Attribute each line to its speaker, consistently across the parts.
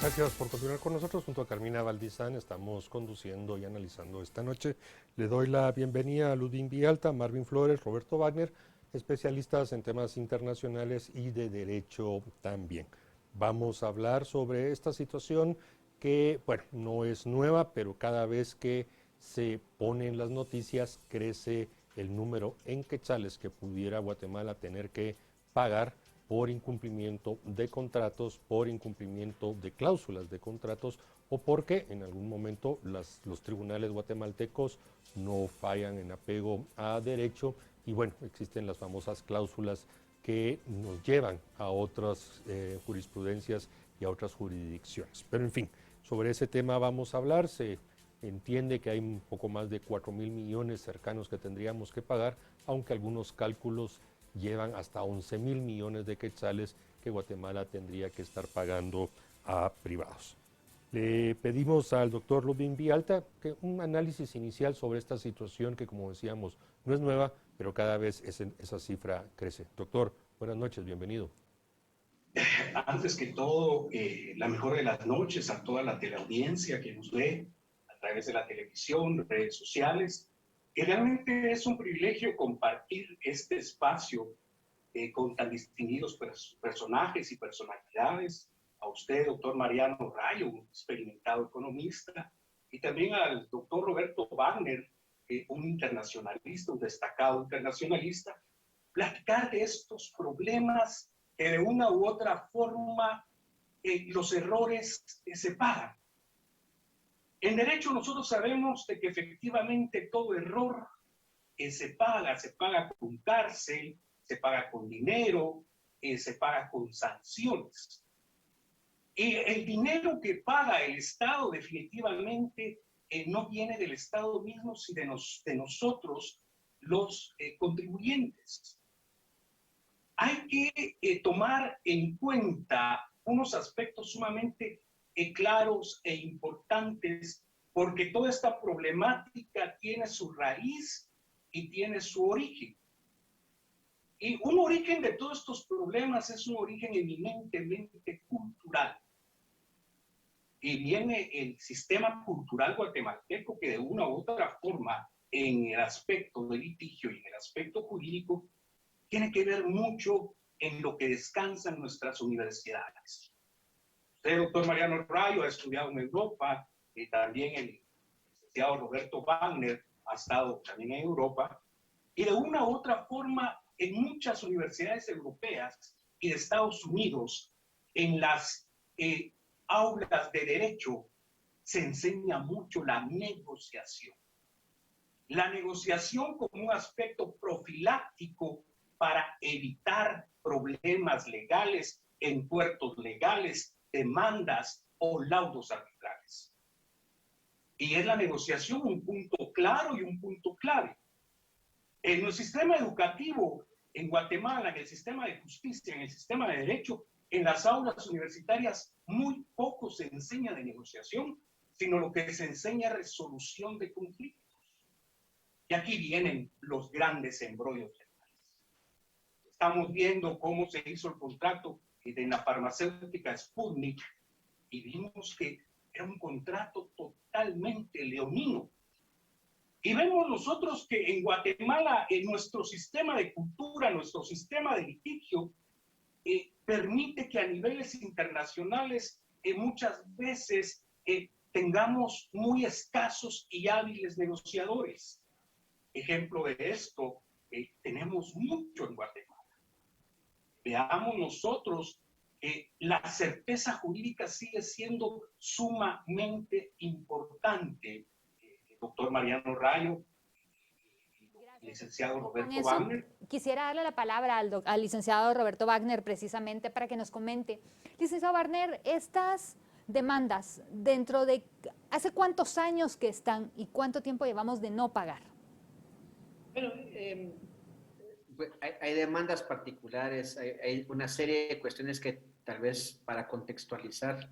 Speaker 1: Gracias por continuar con nosotros. Junto a Carmina Valdizán estamos conduciendo y analizando esta noche. Le doy la bienvenida a Ludwig Vialta, Marvin Flores, Roberto Wagner, especialistas en temas internacionales y de derecho también. Vamos a hablar sobre esta situación que, bueno, no es nueva, pero cada vez que se pone en las noticias crece el número en quetzales que pudiera Guatemala tener que pagar por incumplimiento de contratos, por incumplimiento de cláusulas de contratos o porque en algún momento los tribunales guatemaltecos no fallan en apego a derecho y bueno, existen las famosas cláusulas que nos llevan a otras jurisprudencias y a otras jurisdicciones. Pero en fin, sobre ese tema vamos a hablar. Se entiende que hay un poco más de 4.000 millones cercanos que tendríamos que pagar, aunque algunos cálculos llevan hasta 11.000 millones de quetzales que Guatemala tendría que estar pagando a privados. Le pedimos al doctor Ludwig Vialta que un análisis inicial sobre esta situación que, como decíamos, no es nueva, pero cada vez esa cifra crece. Doctor, buenas noches, bienvenido.
Speaker 2: Antes que todo, la mejor de las noches a toda la teleaudiencia que nos ve a través de la televisión, redes sociales. Y realmente es un privilegio compartir este espacio con tan distinguidos personajes y personalidades. A usted, doctor Mariano Rayo, un experimentado economista, y también al doctor Roberto Wagner, un internacionalista, un destacado internacionalista, platicar de estos problemas que de una u otra forma los errores se pagan. En derecho nosotros sabemos de que efectivamente todo error se paga con cárcel, se paga con dinero, se paga con sanciones. Y el dinero que paga el Estado definitivamente no viene del Estado mismo, sino de nosotros, los contribuyentes. Hay que tomar en cuenta unos aspectos sumamente claros e importantes, porque toda esta problemática tiene su raíz y tiene su origen. Y un origen de todos estos problemas es un origen eminentemente cultural. Y viene el sistema cultural guatemalteco que de una u otra forma, en el aspecto del litigio y en el aspecto jurídico, tiene que ver mucho en lo que descansan nuestras universidades. Usted, doctor Mariano Rayo, ha estudiado en Europa, y también el licenciado Roberto Wagner ha estado también en Europa, y de una u otra forma, en muchas universidades europeas y de Estados Unidos, en las aulas de derecho, se enseña mucho la negociación. La negociación como un aspecto profiláctico para evitar problemas legales, entuertos legales, demandas o laudos arbitrales. Y es la negociación un punto claro y un punto clave. En el sistema educativo en Guatemala, en el sistema de justicia, en el sistema de derecho, en las aulas universitarias, muy poco se enseña de negociación, sino lo que se enseña es resolución de conflictos. Y aquí vienen los grandes embrollos legales. Estamos viendo cómo se hizo el contrato de la farmacéutica Sputnik y vimos que era un contrato totalmente leonino. Y vemos nosotros que en Guatemala, en nuestro sistema de cultura, nuestro sistema de litigio, permite que a niveles internacionales muchas veces tengamos muy escasos y hábiles negociadores. Ejemplo de esto, tenemos mucho en Guatemala. Veamos nosotros que la certeza jurídica sigue siendo sumamente importante. Doctor Mariano Rayo, licenciado
Speaker 3: Con
Speaker 2: Roberto
Speaker 3: eso
Speaker 2: Wagner.
Speaker 3: quisiera darle la palabra al licenciado Roberto Wagner precisamente para que nos comente. Licenciado Wagner, estas demandas, ¿hace cuántos años que están y cuánto tiempo llevamos de no pagar?
Speaker 4: Bueno, hay demandas particulares, hay una serie de cuestiones que tal vez para contextualizar,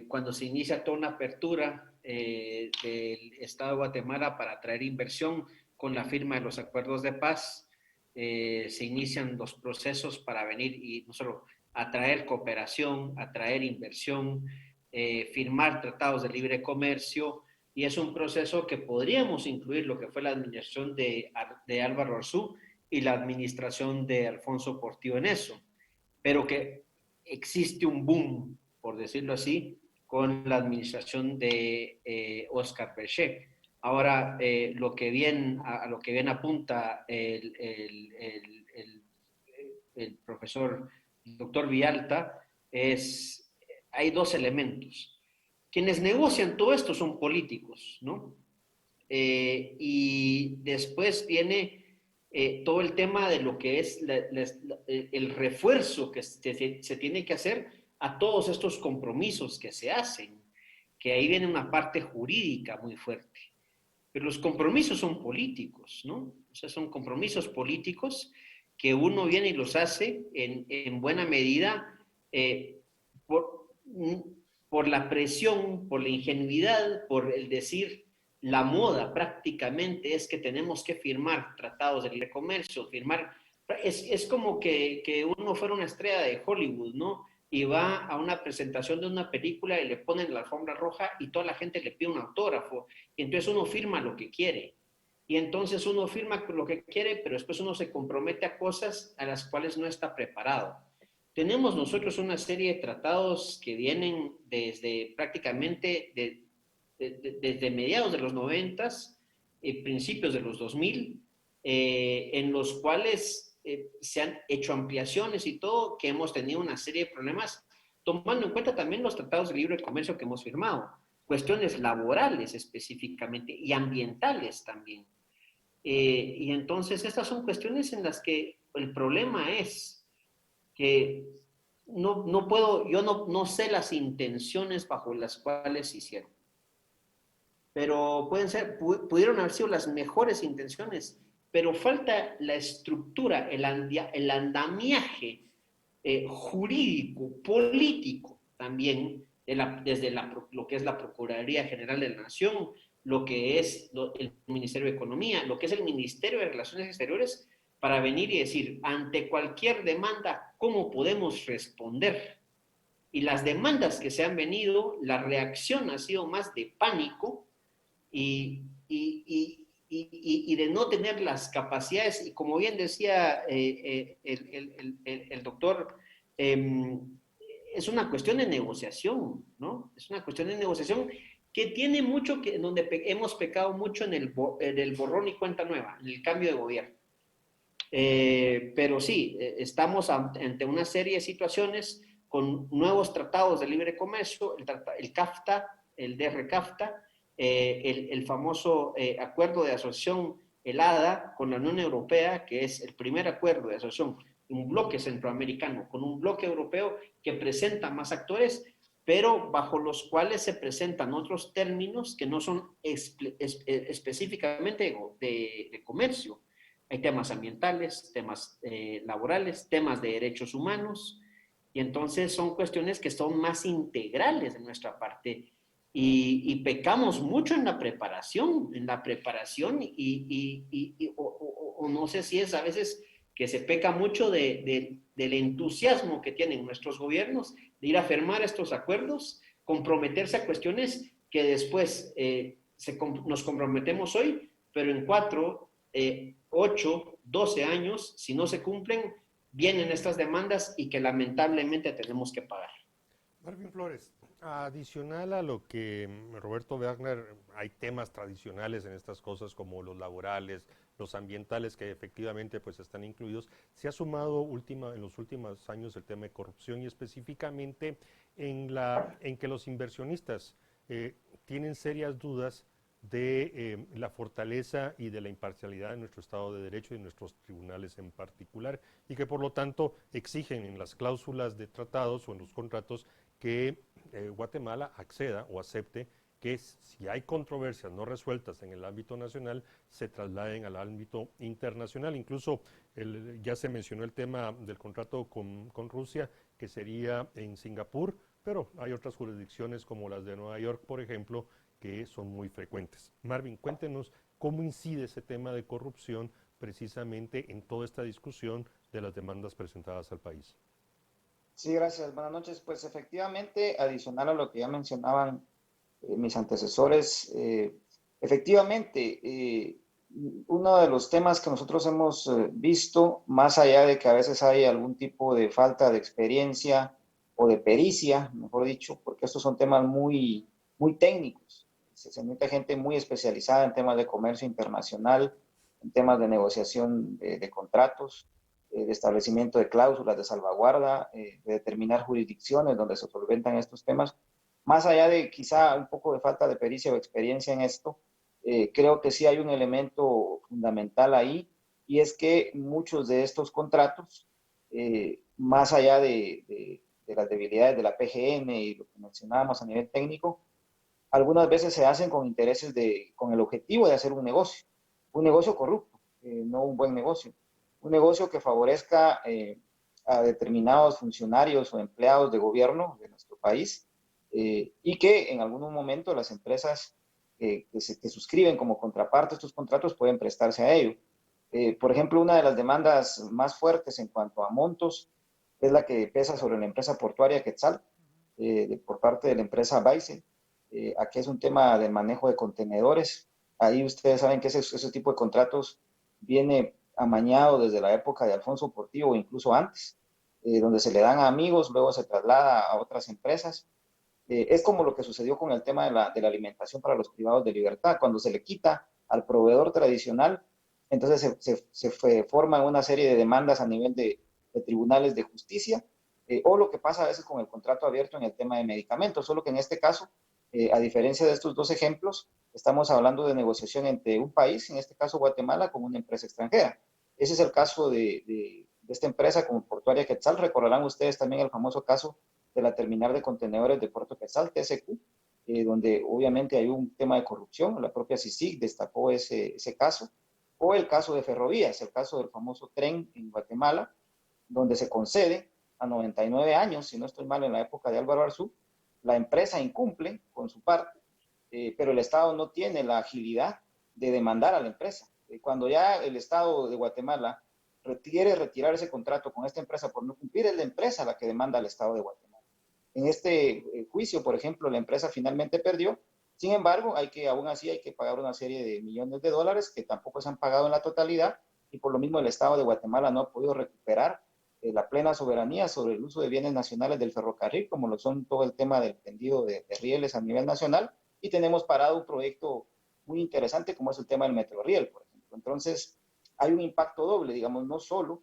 Speaker 4: cuando se inicia toda una apertura del Estado de Guatemala para atraer inversión con la firma de los acuerdos de paz, se inician los procesos para venir y no solo atraer cooperación, atraer inversión, firmar tratados de libre comercio, y es un proceso que podríamos incluir lo que fue la administración de Álvaro Arzú y la administración de Alfonso Portillo en eso, pero que existe un boom, por decirlo así, con la administración de Oscar Berger. Ahora, a lo que bien apunta el profesor doctor Villalta, hay dos elementos. Quienes negocian todo esto son políticos, ¿no? Y después viene todo el tema de lo que es el refuerzo que se tiene que hacer a todos estos compromisos que se hacen, que ahí viene una parte jurídica muy fuerte. Pero los compromisos son políticos, ¿no? O sea, son compromisos políticos que uno viene y los hace en buena medida por, por la presión, por la ingenuidad, por el decir, la moda prácticamente es que tenemos que firmar tratados de libre comercio, es como que uno fuera una estrella de Hollywood, ¿no? Y va a una presentación de una película y le ponen la alfombra roja y toda la gente le pide un autógrafo, y entonces uno firma lo que quiere. Y entonces uno firma lo que quiere, pero después uno se compromete a cosas a las cuales no está preparado. Tenemos nosotros una serie de tratados que vienen desde prácticamente desde mediados de los 90, principios de los 2000, en los cuales se han hecho ampliaciones y todo, que hemos tenido una serie de problemas, tomando en cuenta también los tratados de libre comercio que hemos firmado, cuestiones laborales específicamente y ambientales también. Y entonces estas son cuestiones en las que el problema es que yo no sé las intenciones bajo las cuales se hicieron, pero pudieron haber sido las mejores intenciones, pero falta la estructura, el andamiaje jurídico, político también, desde lo que es la Procuraduría General de la Nación, lo que es el Ministerio de Economía, lo que es el Ministerio de Relaciones Exteriores, para venir y decir, ante cualquier demanda, ¿cómo podemos responder? Y las demandas que se han venido, la reacción ha sido más de pánico y de no tener las capacidades, y como bien decía el doctor, es una cuestión de negociación, ¿no? Es una cuestión de negociación que tiene mucho, donde hemos pecado mucho en el borrón y cuenta nueva, en el cambio de gobierno. Pero sí, estamos ante una serie de situaciones con nuevos tratados de libre comercio, el CAFTA, el DR-CAFTA, el famoso acuerdo de asociación, el ADA, con la Unión Europea, que es el primer acuerdo de asociación, un bloque centroamericano con un bloque europeo que presenta más actores, pero bajo los cuales se presentan otros términos que no son específicamente de comercio. Hay temas ambientales, temas laborales, temas de derechos humanos, y entonces son cuestiones que son más integrales de nuestra parte, y pecamos mucho en la preparación, o no sé si es a veces que se peca mucho del entusiasmo que tienen nuestros gobiernos de ir a firmar estos acuerdos, comprometerse a cuestiones que después nos comprometemos hoy, pero en 4, 8, 12 años, si no se cumplen, vienen estas demandas y que lamentablemente tenemos que pagar.
Speaker 1: Marvin Flores, adicional a lo que Roberto Wagner, hay temas tradicionales en estas cosas como los laborales, los ambientales, que efectivamente pues están incluidos. Se ha sumado en los últimos años el tema de corrupción, y específicamente en que los inversionistas tienen serias dudas de la fortaleza y de la imparcialidad de nuestro Estado de Derecho y de nuestros tribunales en particular, y que por lo tanto exigen en las cláusulas de tratados o en los contratos que Guatemala acceda o acepte que si hay controversias no resueltas en el ámbito nacional, se trasladen al ámbito internacional. Incluso ya se mencionó el tema del contrato con Rusia, que sería en Singapur, pero hay otras jurisdicciones como las de Nueva York, por ejemplo, que son muy frecuentes. Marvin, cuéntenos cómo incide ese tema de corrupción precisamente en toda esta discusión de las demandas presentadas al país.
Speaker 5: Sí, gracias. Buenas noches. Pues efectivamente, adicional a lo que ya mencionaban mis antecesores, efectivamente, uno de los temas que nosotros hemos visto, más allá de que a veces hay algún tipo de falta de experiencia o de pericia, mejor dicho, porque estos son temas muy técnicos. Se necesita gente muy especializada en temas de comercio internacional, en temas de negociación de contratos, de establecimiento de cláusulas de salvaguarda, de determinar jurisdicciones donde se solventan estos temas. Más allá de quizá un poco de falta de pericia o experiencia en esto, creo que sí hay un elemento fundamental ahí, y es que muchos de estos contratos, más allá de las debilidades de la PGN y lo que mencionábamos a nivel técnico, algunas veces se hacen con intereses con el objetivo de hacer un negocio corrupto, no un buen negocio, un negocio que favorezca a determinados funcionarios o empleados de gobierno de nuestro país, y que en algún momento las empresas que suscriben como contraparte estos contratos pueden prestarse a ello. Por ejemplo, una de las demandas más fuertes en cuanto a montos es la que pesa sobre la empresa portuaria Quetzal, por parte de la empresa Baice. Aquí es un tema del manejo de contenedores. Ahí ustedes saben que ese tipo de contratos viene amañado desde la época de Alfonso Portillo o incluso antes, donde se le dan a amigos, luego se traslada a otras empresas. Es como lo que sucedió con el tema de la alimentación para los privados de libertad, cuando se le quita al proveedor tradicional, entonces se forma una serie de demandas a nivel de tribunales de justicia, o lo que pasa a veces con el contrato abierto en el tema de medicamentos, solo que en este caso, a diferencia de estos dos ejemplos, estamos hablando de negociación entre un país, en este caso Guatemala, con una empresa extranjera. Ese es el caso de esta empresa como Portuaria Quetzal. Recordarán ustedes también el famoso caso de la terminal de contenedores de Puerto Quetzal, TSQ, donde obviamente hay un tema de corrupción. La propia CICIG destapó ese caso. O el caso de Ferrovías, el caso del famoso tren en Guatemala, donde se concede a 99 años, si no estoy mal, en la época de Álvaro Arzú, la empresa incumple con su parte, pero el Estado no tiene la agilidad de demandar a la empresa. Cuando ya el Estado de Guatemala quiere retirar ese contrato con esta empresa por no cumplir, es la empresa la que demanda al Estado de Guatemala. En este juicio, por ejemplo, la empresa finalmente perdió. Sin embargo, aún así hay que pagar una serie de millones de dólares que tampoco se han pagado en la totalidad, y por lo mismo el Estado de Guatemala no ha podido recuperar la plena soberanía sobre el uso de bienes nacionales del ferrocarril, como lo son todo el tema del tendido de rieles a nivel nacional, y tenemos parado un proyecto muy interesante como es el tema del Metroriel, por ejemplo. Entonces, hay un impacto doble, digamos, no solo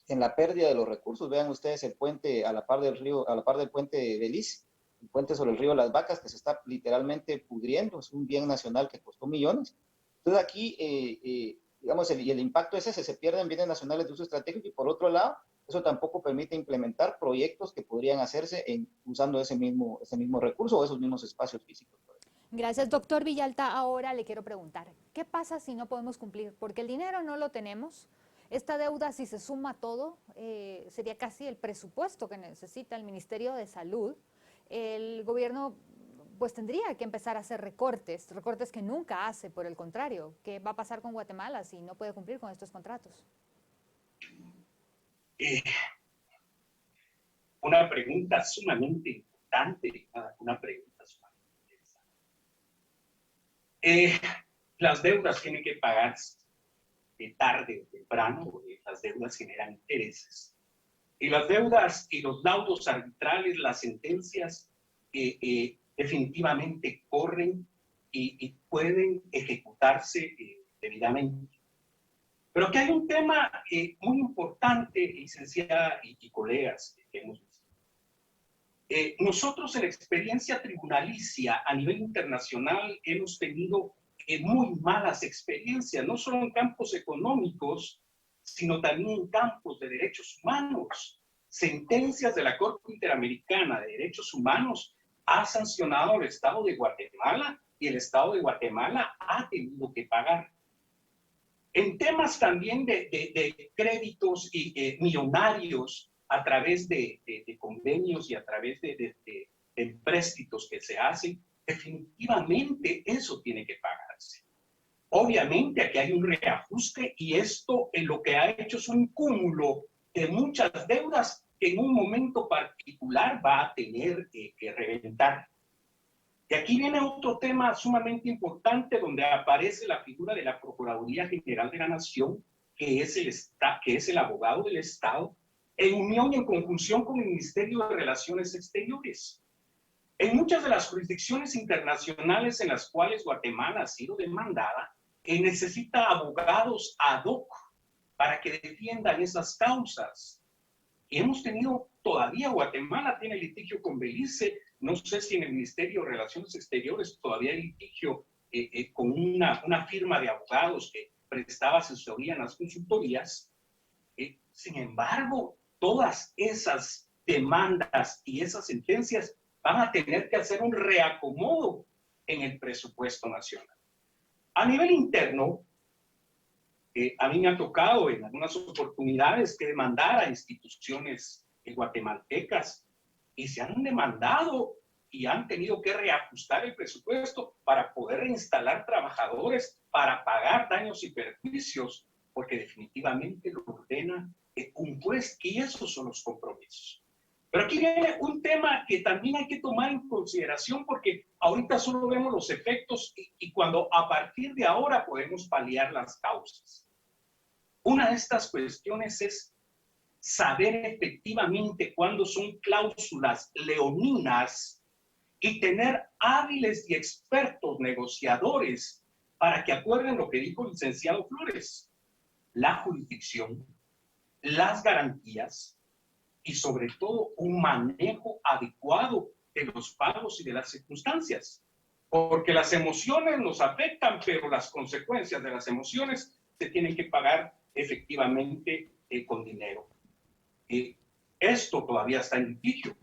Speaker 5: en la pérdida de los recursos. Vean ustedes el puente a la par del río, a la par del puente de Beliz, el puente sobre el río Las Vacas, que se está literalmente pudriendo, es un bien nacional que costó millones. Entonces aquí, digamos, el impacto es ese, se pierden bienes nacionales de uso estratégico, y por otro lado, eso tampoco permite implementar proyectos que podrían hacerse usando ese mismo recurso o esos mismos espacios físicos.
Speaker 3: Gracias, doctor Villalta. Ahora le quiero preguntar, ¿qué pasa si no podemos cumplir? Porque el dinero no lo tenemos. Esta deuda, si se suma todo, sería casi el presupuesto que necesita el Ministerio de Salud. El gobierno pues tendría que empezar a hacer recortes que nunca hace, por el contrario. ¿Qué va a pasar con Guatemala si no puede cumplir con estos contratos?
Speaker 2: Una pregunta sumamente importante, una pregunta sumamente interesante. Las deudas tienen que pagarse tarde o temprano, las deudas generan intereses. Y las deudas y los laudos arbitrales, las sentencias, definitivamente corren y pueden ejecutarse debidamente. Pero aquí hay un tema muy importante, licenciada y colegas, que hemos visto. Nosotros en la experiencia tribunalicia a nivel internacional hemos tenido muy malas experiencias, no solo en campos económicos, sino también en campos de derechos humanos. Sentencias de la Corte Interamericana de Derechos Humanos ha sancionado al Estado de Guatemala, y el Estado de Guatemala ha tenido que pagar. En temas también de créditos y millonarios a través de convenios y a través de empréstitos que se hacen, definitivamente eso tiene que pagarse. Obviamente aquí hay un reajuste, y esto lo que ha hecho es un cúmulo de muchas deudas que en un momento particular va a tener que reventar. Y aquí viene otro tema sumamente importante donde aparece la figura de la Procuraduría General de la Nación, que es el abogado del Estado, en unión y en conjunción con el Ministerio de Relaciones Exteriores. En muchas de las jurisdicciones internacionales en las cuales Guatemala ha sido demandada, necesita abogados ad hoc para que defiendan esas causas. Y hemos tenido, todavía Guatemala tiene litigio con Belice, no sé si en el Ministerio de Relaciones Exteriores todavía hay litigio con una firma de abogados que prestaba asesoría en las consultorías. Sin embargo, todas esas demandas y esas sentencias van a tener que hacer un reacomodo en el presupuesto nacional. A nivel interno, a mí me ha tocado en algunas oportunidades que demandar a instituciones guatemaltecas y se han demandado y han tenido que reajustar el presupuesto para poder reinstalar trabajadores, para pagar daños y perjuicios, porque definitivamente lo ordena un juez y esos son los compromisos. Pero aquí viene un tema que también hay que tomar en consideración porque ahorita solo vemos los efectos y cuando a partir de ahora podemos paliar las causas. Una de estas cuestiones es saber efectivamente cuándo son cláusulas leoninas y tener hábiles y expertos negociadores para que acuerden lo que dijo el licenciado Flores, la jurisdicción, las garantías y sobre todo un manejo adecuado de los pagos y de las circunstancias. Porque las emociones nos afectan, pero las consecuencias de las emociones se tienen que pagar efectivamente con dinero. Esto todavía está en litigio.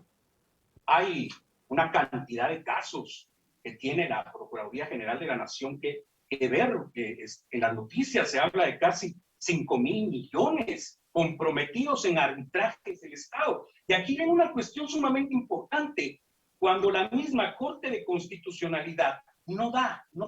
Speaker 2: Hay una cantidad de casos que tiene la Procuraduría General de la Nación que ver. En las noticias se habla de casi 5,000 millones comprometidos en arbitrajes del Estado. Y aquí viene una cuestión sumamente importante. Cuando la misma Corte de Constitucionalidad no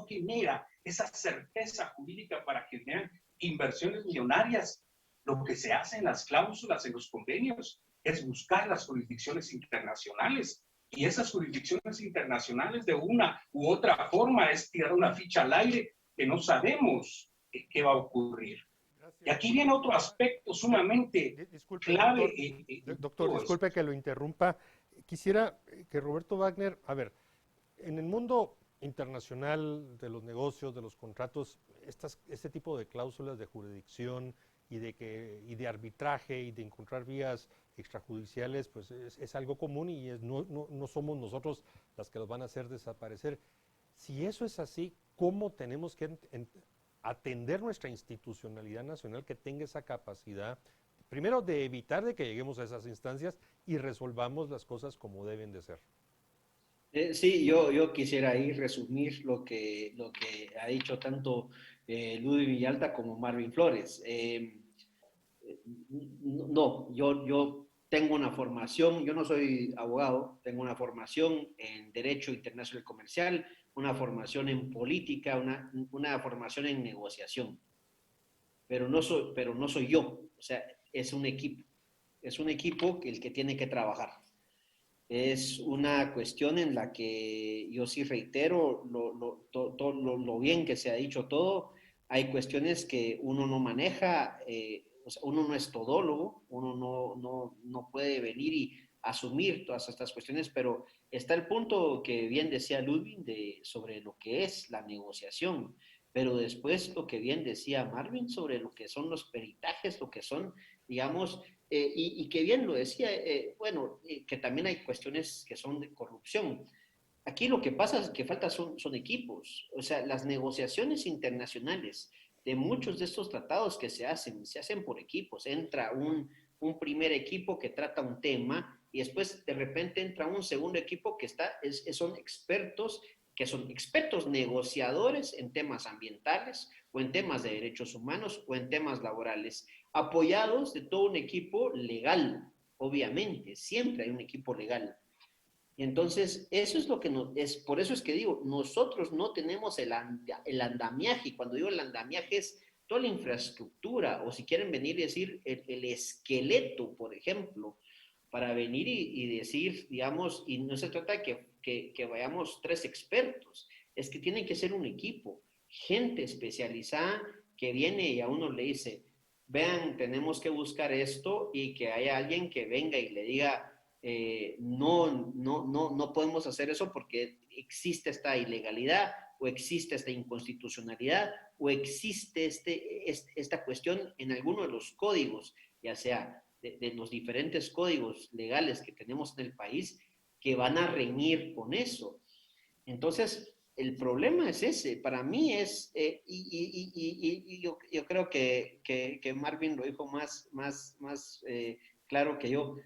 Speaker 2: genera esa certeza jurídica para generar inversiones millonarias, lo que se hace en las cláusulas, en los convenios, es buscar las jurisdicciones internacionales. Y esas jurisdicciones internacionales de una u otra forma es tirar una ficha al aire que no sabemos qué va a ocurrir. Gracias. Y aquí viene otro aspecto sumamente clave.
Speaker 1: Doctor, disculpe que lo interrumpa. Quisiera que Roberto Wagner, a ver, en el mundo internacional de los negocios, de los contratos, este tipo de cláusulas de jurisdicción y de arbitraje y de encontrar vías extrajudiciales, pues es algo común y no somos nosotros las que los van a hacer desaparecer. Si eso es así, ¿cómo tenemos que atender nuestra institucionalidad nacional que tenga esa capacidad, primero de evitar de que lleguemos a esas instancias y resolvamos las cosas como deben de ser?
Speaker 4: Sí, yo quisiera ahí resumir lo que ha dicho tanto Ludwig Villalta como Marvin Flores. No, yo tengo una formación, yo no soy abogado, tengo una formación en Derecho Internacional Comercial, una formación en política, una formación en negociación, pero no soy yo, o sea, es un equipo el que tiene que trabajar. Es una cuestión en la que yo sí reitero lo bien que se ha dicho todo. Hay cuestiones que uno no maneja, o sea, uno no es todólogo, uno no puede venir y asumir todas estas cuestiones, pero está el punto que bien decía Ludwig sobre lo que es la negociación, pero después lo que bien decía Marvin sobre lo que son los peritajes, lo que son, digamos, y que bien lo decía, que también hay cuestiones que son de corrupción. Aquí lo que pasa es que falta son equipos, o sea, las negociaciones internacionales de muchos de estos tratados que se hacen por equipos. Entra un primer equipo que trata un tema y después de repente entra un segundo equipo que son expertos negociadores en temas ambientales o en temas de derechos humanos o en temas laborales, apoyados de todo un equipo legal, obviamente, siempre hay un equipo legal. Y entonces, eso es lo que por eso es que digo, nosotros no tenemos el andamiaje, y cuando digo el andamiaje es toda la infraestructura, o si quieren venir y decir el esqueleto, por ejemplo, para venir y decir, digamos, y no se trata de que vayamos 3 expertos, es que tiene que ser un equipo, gente especializada que viene y a uno le dice, vean, tenemos que buscar esto y que haya alguien que venga y le diga, no podemos hacer eso porque existe esta ilegalidad o existe esta inconstitucionalidad o existe esta cuestión en alguno de los códigos, ya sea de los diferentes códigos legales que tenemos en el país, que van a reñir con eso. Entonces, el problema es ese. Para mí es, yo creo que Marvin lo dijo más claro que yo.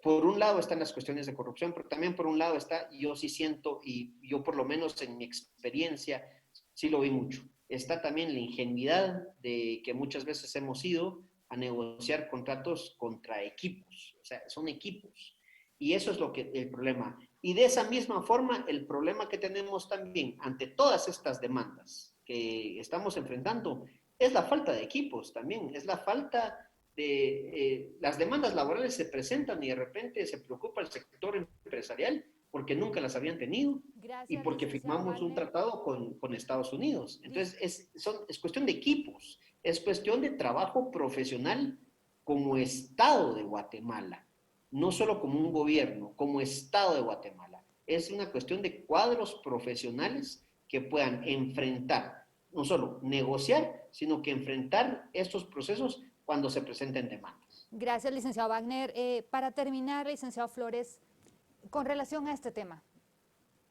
Speaker 4: Por un lado están las cuestiones de corrupción, pero también por un lado está, yo sí siento, y yo por lo menos en mi experiencia sí lo vi mucho, está también la ingenuidad de que muchas veces hemos ido a negociar contratos contra equipos, o sea, son equipos. Y eso es lo que el problema. Y de esa misma forma, el problema que tenemos también ante todas estas demandas que estamos enfrentando es la falta de equipos también, es la falta de... las demandas laborales se presentan y de repente se preocupa el sector empresarial porque nunca las habían tenido y
Speaker 3: Gracias,
Speaker 4: porque
Speaker 3: licenciado
Speaker 4: firmamos un
Speaker 3: Wagner.
Speaker 4: tratado con Estados Unidos. Entonces, es cuestión de equipos, es cuestión de trabajo profesional como Estado de Guatemala, no solo como un gobierno, como Estado de Guatemala. Es una cuestión de cuadros profesionales que puedan enfrentar, no solo negociar, sino que enfrentar estos procesos cuando se presenten demandas.
Speaker 3: Gracias, licenciado Wagner. Para terminar, licenciado Flores, con relación a este tema,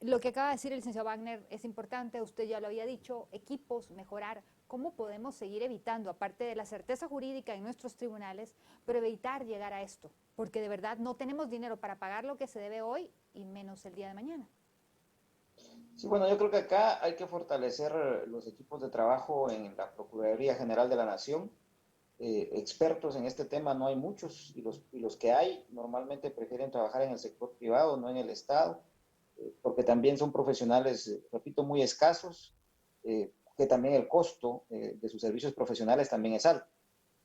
Speaker 3: lo que acaba de decir el licenciado Wagner es importante, usted ya lo había dicho, equipos, mejorar. ¿Cómo podemos seguir evitando, aparte de la certeza jurídica en nuestros tribunales, pero evitar llegar a esto? Porque de verdad no tenemos dinero para pagar lo que se debe hoy y menos el día de mañana.
Speaker 5: Sí, bueno, yo creo que acá hay que fortalecer los equipos de trabajo en la Procuraduría General de la Nación. Expertos en este tema no hay muchos y los que hay normalmente prefieren trabajar en el sector privado, no en el Estado, porque también son profesionales, repito, muy escasos, que también el costo de sus servicios profesionales también es alto.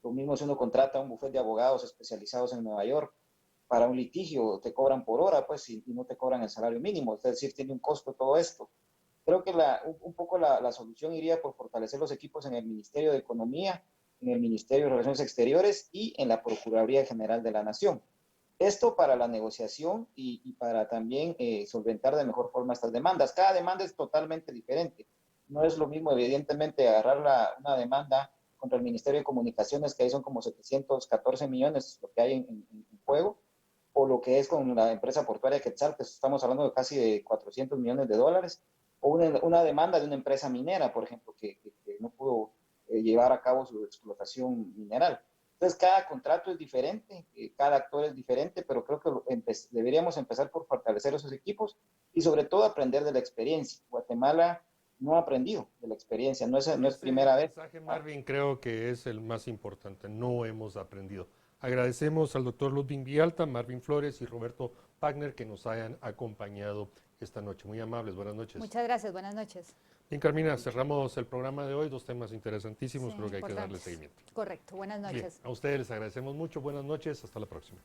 Speaker 5: Lo mismo si uno contrata un bufete de abogados especializados en Nueva York para un litigio, te cobran por hora, pues, y no te cobran el salario mínimo, es decir, tiene un costo todo esto. Creo que un poco la solución iría por fortalecer los equipos en el Ministerio de Economía, en el Ministerio de Relaciones Exteriores y en la Procuraduría General de la Nación. Esto para la negociación y para también solventar de mejor forma estas demandas. Cada demanda es totalmente diferente. No es lo mismo, evidentemente, agarrar una demanda contra el Ministerio de Comunicaciones, que ahí son como 714 millones lo que hay en juego, o lo que es con la empresa portuaria Quetzal, que estamos hablando de casi de 400 millones de dólares, o una demanda de una empresa minera, por ejemplo, que no pudo llevar a cabo su explotación mineral. Entonces, cada contrato es diferente, cada actor es diferente, pero creo que deberíamos empezar por fortalecer esos equipos y sobre todo aprender de la experiencia. Guatemala no ha aprendido de la experiencia, no es primera vez.
Speaker 1: El mensaje, Marvin, creo que es el más importante, no hemos aprendido. Agradecemos al doctor Ludwig Villalta, Marvin Flores y Roberto Wagner que nos hayan acompañado esta noche. Muy amables, buenas noches.
Speaker 3: Muchas gracias, buenas noches.
Speaker 1: Bien, Carmina, cerramos el programa de hoy, 2 temas interesantísimos,
Speaker 3: Sí,
Speaker 1: creo que hay que darle
Speaker 3: importantes.
Speaker 1: seguimiento.
Speaker 3: Correcto, buenas noches.
Speaker 1: Bien, a ustedes les agradecemos mucho, buenas noches, hasta la próxima.